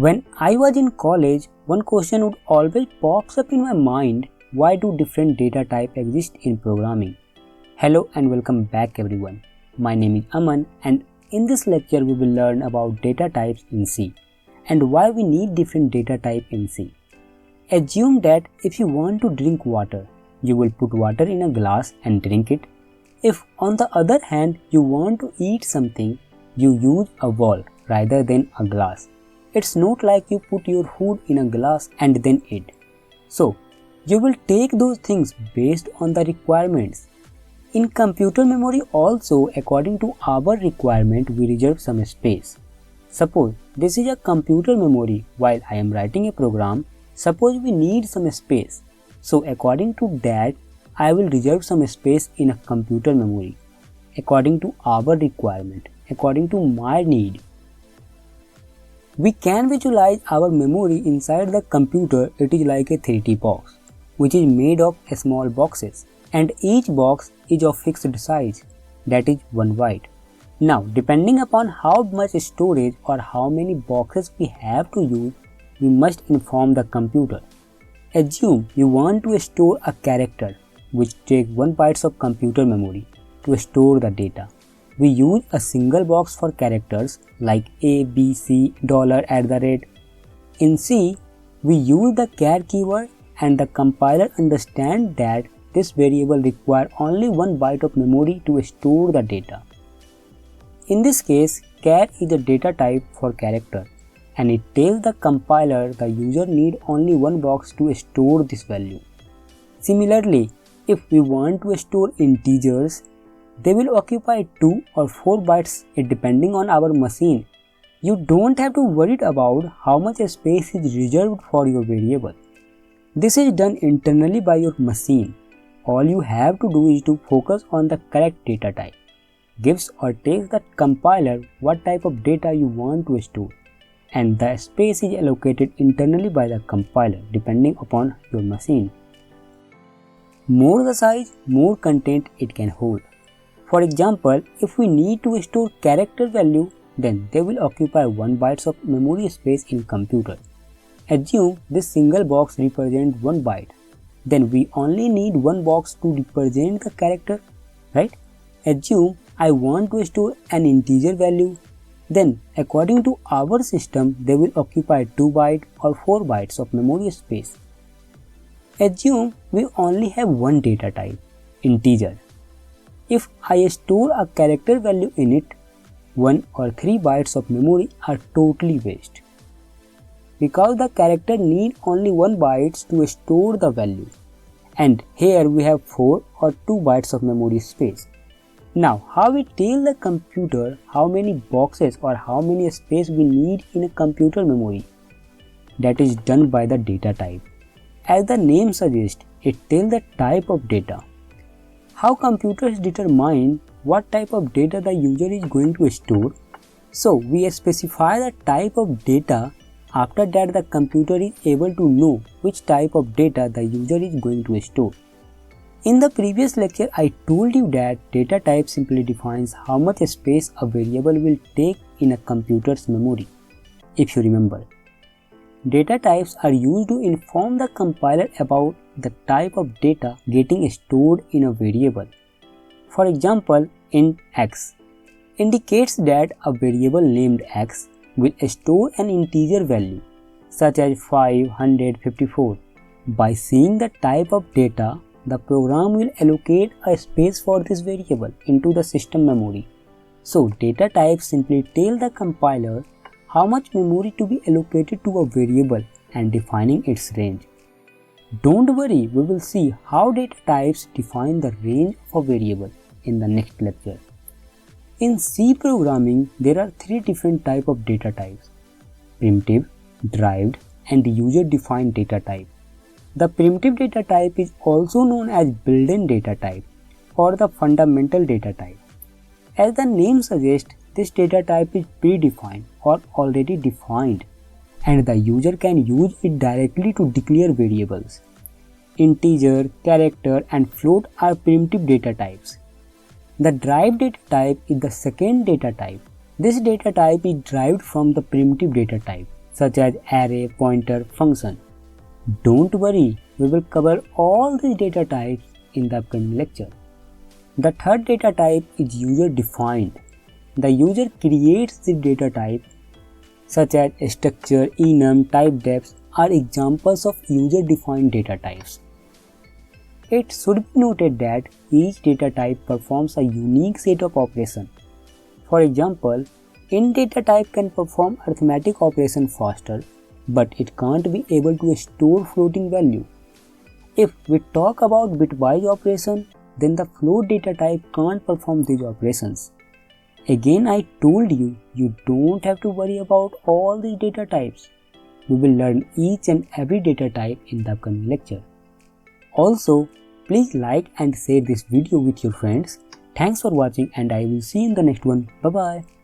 When I was in college, one question would always pops up in my mind: why do different data types exist in programming? Hello and welcome back everyone. My name is Aman and in this lecture we will learn about data types in C and why we need different data types in C. Assume that if you want to drink water, you will put water in a glass and drink it. If on the other hand you want to eat something, you use a bowl rather than a glass. It's not like you put your food in a glass and then eat. So, you will take those things based on the requirements. In computer memory also, according to our requirement, we reserve some space. Suppose this is a computer memory while I am writing a program. Suppose we need some space. So, according to that, I will reserve some space in a computer memory. According to our requirement, according to my need. We can visualize our memory inside the computer. It is like a 3D box, which is made of small boxes, and each box is of fixed size, that is 1 byte. Now, depending upon how much storage or how many boxes we have to use, we must inform the computer. Assume you want to store a character, which takes 1 byte of computer memory to store the data. We use a single box for characters like A, B, C, $@. In C, we use the char keyword and the compiler understands that this variable requires only 1 byte of memory to store the data. In this case, char is a data type for character and it tells the compiler the user needs only 1 box to store this value. Similarly, if we want to store integers, they will occupy 2 or 4 bytes depending on our machine. You don't have to worry about how much space is reserved for your variable. This is done internally by your machine. All you have to do is to focus on the correct data type. Gives or takes the compiler what type of data you want to store, and the space is allocated internally by the compiler depending upon your machine. More the size, more content it can hold. For example, if we need to store character value, then they will occupy 1 byte of memory space in computer. Assume this single box represents 1 byte. Then we only need 1 box to represent the character, right? Assume I want to store an integer value. Then according to our system, they will occupy 2 byte or 4 bytes of memory space. Assume we only have one data type, integer. If I store a character value in it, 1 or 3 bytes of memory are totally waste. Because the character needs only 1 byte to store the value. And here we have 4 or 2 bytes of memory space. Now, how we tell the computer how many boxes or how many space we need in a computer memory? That is done by the data type. As the name suggests, it tells the type of data. How computers determine what type of data the user is going to store? So, we specify the type of data. After that, the computer is able to know which type of data the user is going to store. In the previous lecture, I told you that data type simply defines how much space a variable will take in a computer's memory. If you remember, data types are used to inform the compiler about the type of data getting stored in a variable. For example, int x indicates that a variable named x will store an integer value such as 554. By seeing the type of data, the program will allocate a space for this variable into the system memory. So, data types simply tell the compiler how much memory to be allocated to a variable and defining its range. Don't worry, we will see how data types define the range of a variable in the next lecture. In C programming, there are 3 different types of data types: primitive, derived, and user-defined data type. The primitive data type is also known as built-in data type or the fundamental data type. As the name suggests, this data type is predefined or already defined, and the user can use it directly to declare variables. Integer, character, and float are primitive data types. The derived data type is the second data type. This data type is derived from the primitive data type. such as array, pointer, function. Don't worry, we will cover all these data types in the upcoming lecture. The third data type is user defined. The user creates the data type such as structure, enum, type depth are examples of user defined data types. It should be noted that each data type performs a unique set of operations. For example, int data type can perform arithmetic operation faster, but it can't be able to store floating value. If we talk about bitwise operation, then the float data type can't perform these operations. Again, I told you, you don't have to worry about all these data types. We will learn each and every data type in the upcoming lecture. Also, please like and share this video with your friends. Thanks for watching and I will see you in the next one. Bye bye.